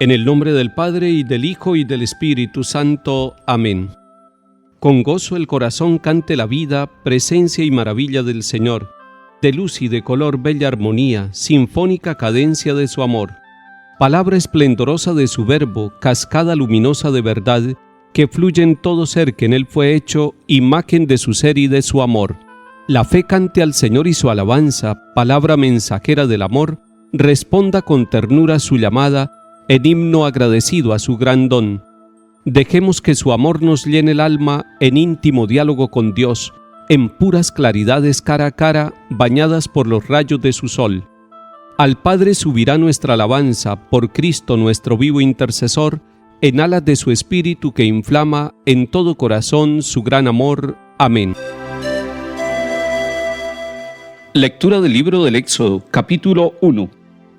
En el nombre del Padre, y del Hijo, y del Espíritu Santo. Amén. Con gozo el corazón cante la vida, presencia y maravilla del Señor. De luz y de color bella armonía, sinfónica cadencia de su amor. Palabra esplendorosa de su verbo, cascada luminosa de verdad, que fluye en todo ser que en él fue hecho, imagen de su ser y de su amor. La fe cante al Señor y su alabanza, palabra mensajera del amor, responda con ternura su llamada, en himno agradecido a su gran don. Dejemos que su amor nos llene el alma en íntimo diálogo con Dios, en puras claridades cara a cara, bañadas por los rayos de su sol. Al Padre subirá nuestra alabanza, por Cristo nuestro vivo intercesor, en alas de su Espíritu que inflama en todo corazón su gran amor. Amén. Lectura del libro del Éxodo, capítulo 1.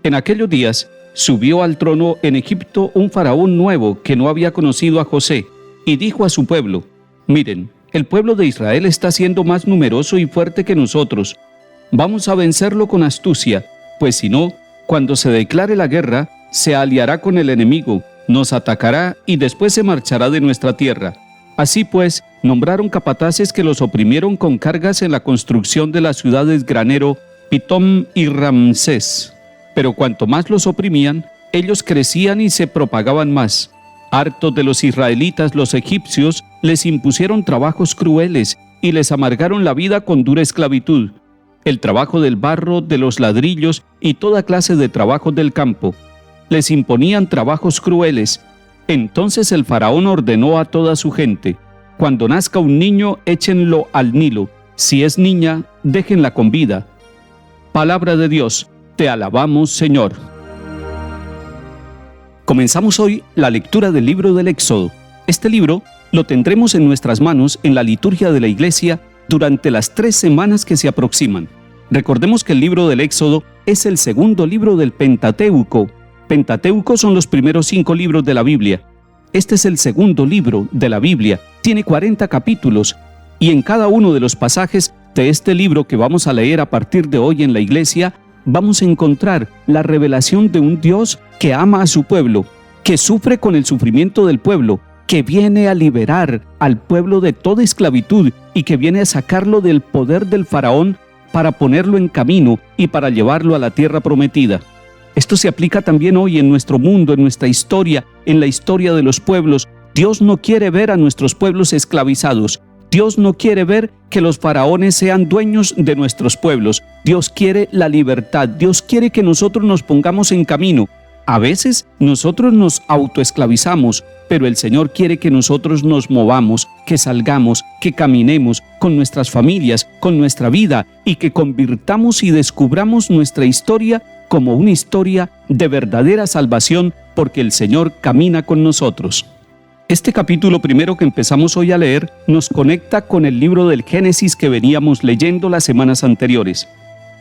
En aquellos días subió al trono en Egipto un faraón nuevo que no había conocido a José, y dijo a su pueblo: miren, el pueblo de Israel está siendo más numeroso y fuerte que nosotros. Vamos a vencerlo con astucia, pues si no, cuando se declare la guerra, se aliará con el enemigo, nos atacará y después se marchará de nuestra tierra. Así pues, nombraron capataces que los oprimieron con cargas en la construcción de las ciudades granero, Pitón y Ramsés. Pero cuanto más los oprimían, ellos crecían y se propagaban más. Hartos de los israelitas, los egipcios les impusieron trabajos crueles y les amargaron la vida con dura esclavitud, el trabajo del barro, de los ladrillos y toda clase de trabajos del campo. Les imponían trabajos crueles. Entonces el faraón ordenó a toda su gente: cuando nazca un niño, échenlo al Nilo. Si es niña, déjenla con vida. Palabra de Dios. Te alabamos, Señor. Comenzamos hoy la lectura del libro del Éxodo. Este libro lo tendremos en nuestras manos en la liturgia de la Iglesia durante las 3 semanas que se aproximan. Recordemos que el libro del Éxodo es el segundo libro del Pentateuco. Pentateuco son los primeros 5 libros de la Biblia. Este es el segundo libro de la Biblia. Tiene 40 capítulos y en cada uno de los pasajes de este libro que vamos a leer a partir de hoy en la Iglesia, vamos a encontrar la revelación de un Dios que ama a su pueblo, que sufre con el sufrimiento del pueblo, que viene a liberar al pueblo de toda esclavitud y que viene a sacarlo del poder del faraón para ponerlo en camino y para llevarlo a la tierra prometida. Esto se aplica también hoy en nuestro mundo, en nuestra historia, en la historia de los pueblos. Dios no quiere ver a nuestros pueblos esclavizados. Dios no quiere ver que los faraones sean dueños de nuestros pueblos. Dios quiere la libertad. Dios quiere que nosotros nos pongamos en camino. A veces nosotros nos autoesclavizamos, pero el Señor quiere que nosotros nos movamos, que salgamos, que caminemos con nuestras familias, con nuestra vida, y que convirtamos y descubramos nuestra historia como una historia de verdadera salvación, porque el Señor camina con nosotros. Este capítulo primero que empezamos hoy a leer nos conecta con el libro del Génesis que veníamos leyendo las semanas anteriores,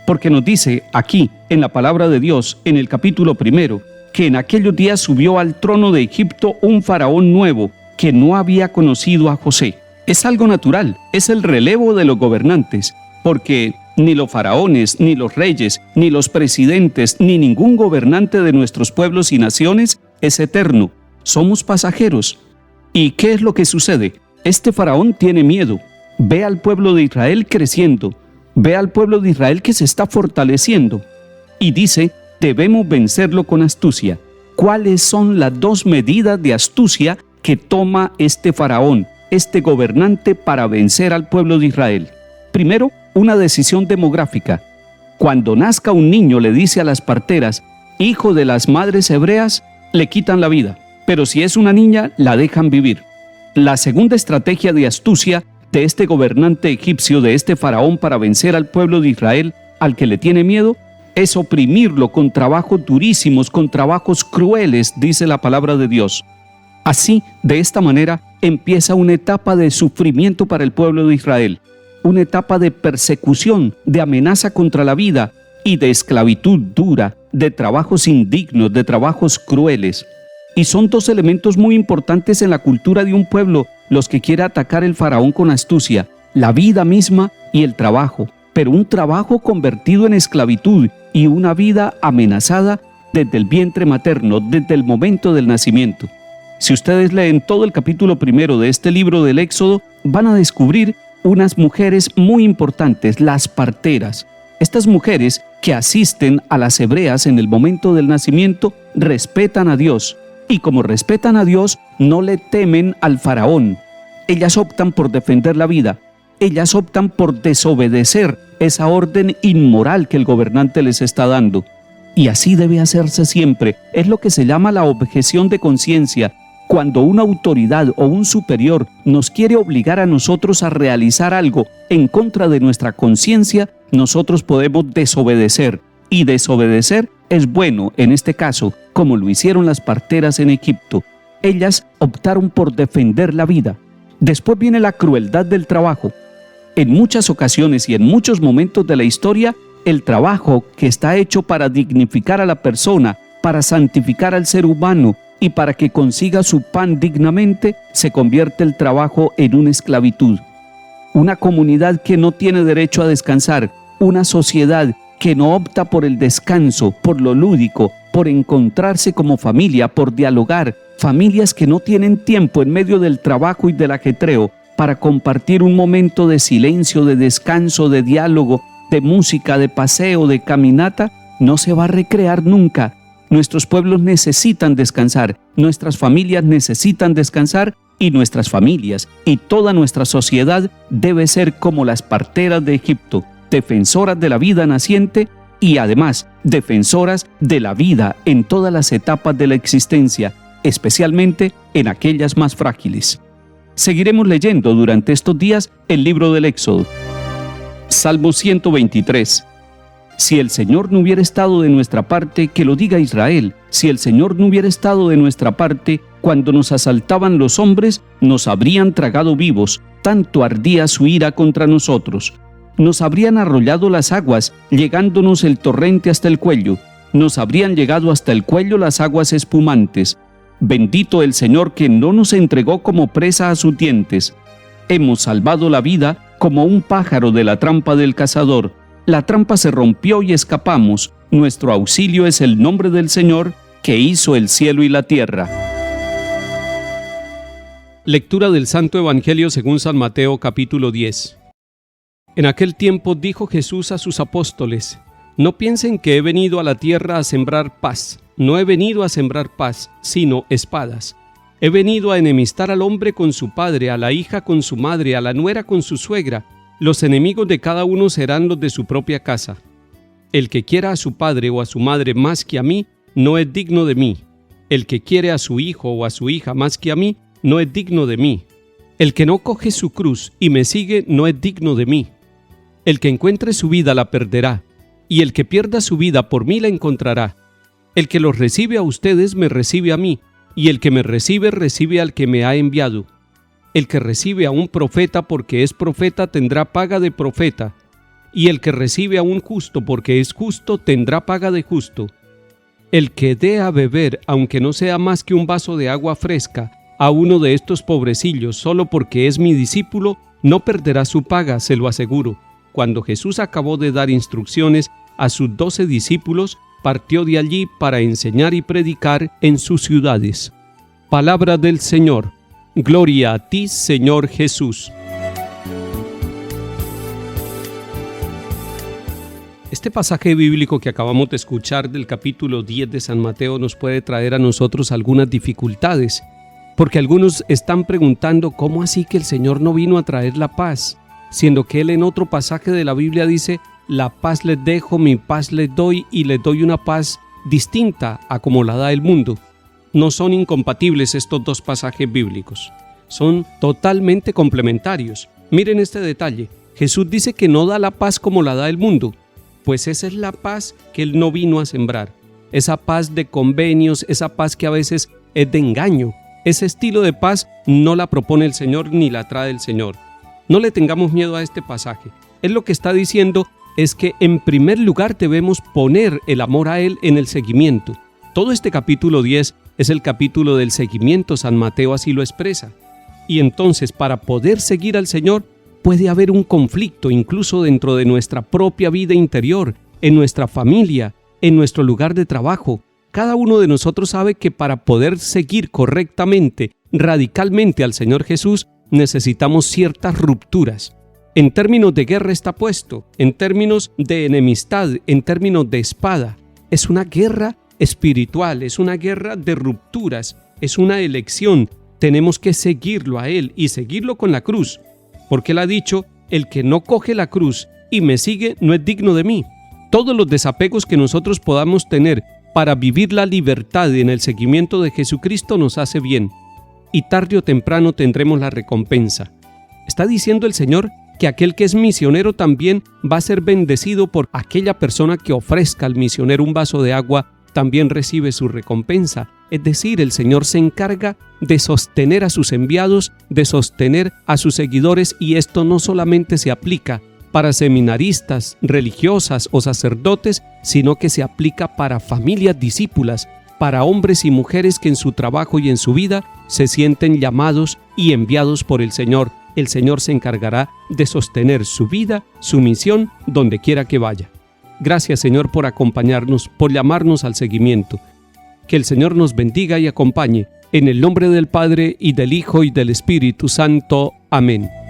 porque nos dice aquí, en la palabra de Dios, en el capítulo primero, que en aquellos días subió al trono de Egipto un faraón nuevo que no había conocido a José. Es algo natural, es el relevo de los gobernantes, porque ni los faraones, ni los reyes, ni los presidentes, ni ningún gobernante de nuestros pueblos y naciones es eterno. Somos pasajeros. ¿Y qué es lo que sucede? Este faraón tiene miedo. Ve al pueblo de Israel creciendo. Ve al pueblo de Israel que se está fortaleciendo. Y dice: debemos vencerlo con astucia. ¿Cuáles son las 2 medidas de astucia que toma este faraón, este gobernante, para vencer al pueblo de Israel? Primero, una decisión demográfica. Cuando nazca un niño, le dice a las parteras: hijo de las madres hebreas, le quitan la vida. Pero si es una niña, la dejan vivir. La segunda estrategia de astucia de este gobernante egipcio, de este faraón, para vencer al pueblo de Israel, al que le tiene miedo, es oprimirlo con trabajos durísimos, con trabajos crueles, dice la palabra de Dios. Así, de esta manera, empieza una etapa de sufrimiento para el pueblo de Israel, una etapa de persecución, de amenaza contra la vida y de esclavitud dura, de trabajos indignos, de trabajos crueles. Y son 2 elementos muy importantes en la cultura de un pueblo, los que quiere atacar el faraón con astucia: la vida misma y el trabajo, pero un trabajo convertido en esclavitud y una vida amenazada desde el vientre materno, desde el momento del nacimiento. Si ustedes leen todo el capítulo 1 de este libro del Éxodo, van a descubrir unas mujeres muy importantes, las parteras. Estas mujeres que asisten a las hebreas en el momento del nacimiento respetan a Dios, y como respetan a Dios, no le temen al faraón. Ellas optan por defender la vida. Ellas optan por desobedecer esa orden inmoral que el gobernante les está dando. Y así debe hacerse siempre. Es lo que se llama la objeción de conciencia. Cuando una autoridad o un superior nos quiere obligar a nosotros a realizar algo en contra de nuestra conciencia, nosotros podemos desobedecer. Y desobedecer es bueno, en este caso, como lo hicieron las parteras en Egipto. Ellas optaron por defender la vida. Después viene la crueldad del trabajo. En muchas ocasiones y en muchos momentos de la historia, el trabajo que está hecho para dignificar a la persona, para santificar al ser humano y para que consiga su pan dignamente, se convierte el trabajo en una esclavitud. Una comunidad que no tiene derecho a descansar, una sociedad que no opta por el descanso, por lo lúdico, por encontrarse como familia, por dialogar, familias que no tienen tiempo en medio del trabajo y del ajetreo para compartir un momento de silencio, de descanso, de diálogo, de música, de paseo, de caminata, no se va a recrear nunca. Nuestros pueblos necesitan descansar, nuestras familias necesitan descansar y nuestras familias y toda nuestra sociedad debe ser como las parteras de Egipto, defensoras de la vida naciente y además defensoras de la vida en todas las etapas de la existencia, especialmente en aquellas más frágiles. Seguiremos leyendo durante estos días el libro del Éxodo. Salmo 123. Si el Señor no hubiera estado de nuestra parte, que lo diga Israel. Si el Señor no hubiera estado de nuestra parte, cuando nos asaltaban los hombres, nos habrían tragado vivos, tanto ardía su ira contra nosotros. Nos habrían arrollado las aguas, llegándonos el torrente hasta el cuello. Nos habrían llegado hasta el cuello las aguas espumantes. Bendito el Señor que no nos entregó como presa a sus dientes. Hemos salvado la vida como un pájaro de la trampa del cazador. La trampa se rompió y escapamos. Nuestro auxilio es el nombre del Señor, que hizo el cielo y la tierra. Lectura del Santo Evangelio según San Mateo, capítulo 10. En aquel tiempo dijo Jesús a sus apóstoles: No piensen que he venido a la tierra a sembrar paz. No he venido a sembrar paz, sino espadas. He venido a enemistar al hombre con su padre, a la hija con su madre, a la nuera con su suegra. Los enemigos de cada uno serán los de su propia casa. El que quiera a su padre o a su madre más que a mí, no es digno de mí. El que quiere a su hijo o a su hija más que a mí, no es digno de mí. El que no coge su cruz y me sigue, no es digno de mí. El que encuentre su vida la perderá, y el que pierda su vida por mí la encontrará. El que los recibe a ustedes me recibe a mí, y el que me recibe recibe al que me ha enviado. El que recibe a un profeta porque es profeta tendrá paga de profeta, y el que recibe a un justo porque es justo tendrá paga de justo. El que dé a beber, aunque no sea más que un vaso de agua fresca, a uno de estos pobrecillos solo porque es mi discípulo, no perderá su paga, se lo aseguro. Cuando Jesús acabó de dar instrucciones a sus 12 discípulos, partió de allí para enseñar y predicar en sus ciudades. Palabra del Señor. Gloria a ti, Señor Jesús. Este pasaje bíblico que acabamos de escuchar del capítulo 10 de San Mateo nos puede traer a nosotros algunas dificultades, porque algunos están preguntando cómo así que el Señor no vino a traer la paz, siendo que Él en otro pasaje de la Biblia dice: la paz les dejo, mi paz les doy, y les doy una paz distinta a como la da el mundo. No son incompatibles estos dos pasajes bíblicos, son totalmente complementarios. Miren este detalle: Jesús dice que no da la paz como la da el mundo, pues esa es la paz que Él no vino a sembrar, esa paz de convenios, esa paz que a veces es de engaño. Ese estilo de paz no la propone el Señor ni la trae el Señor. No le tengamos miedo a este pasaje. Él lo que está diciendo es que en primer lugar debemos poner el amor a Él en el seguimiento. Todo este capítulo 10 es el capítulo del seguimiento, San Mateo así lo expresa. Y entonces, para poder seguir al Señor, puede haber un conflicto incluso dentro de nuestra propia vida interior, en nuestra familia, en nuestro lugar de trabajo. Cada uno de nosotros sabe que para poder seguir correctamente, radicalmente al Señor Jesús, necesitamos ciertas rupturas. En términos de guerra está puesto, en términos de enemistad, en términos de espada. Es una guerra espiritual, es una guerra de rupturas, es una elección. Tenemos que seguirlo a Él y seguirlo con la cruz, porque Él ha dicho, el que no coge la cruz y me sigue no es digno de mí. Todos los desapegos que nosotros podamos tener para vivir la libertad en el seguimiento de Jesucristo nos hace bien, y tarde o temprano tendremos la recompensa. Está diciendo el Señor que aquel que es misionero también va a ser bendecido por aquella persona que ofrezca al misionero un vaso de agua, también recibe su recompensa. Es decir, el Señor se encarga de sostener a sus enviados, de sostener a sus seguidores, y esto no solamente se aplica para seminaristas, religiosas o sacerdotes, sino que se aplica para familias discípulas, para hombres y mujeres que en su trabajo y en su vida se sienten llamados y enviados por el Señor. El Señor se encargará de sostener su vida, su misión, donde quiera que vaya. Gracias, Señor, por acompañarnos, por llamarnos al seguimiento. Que el Señor nos bendiga y acompañe. En el nombre del Padre, y del Hijo, y del Espíritu Santo. Amén.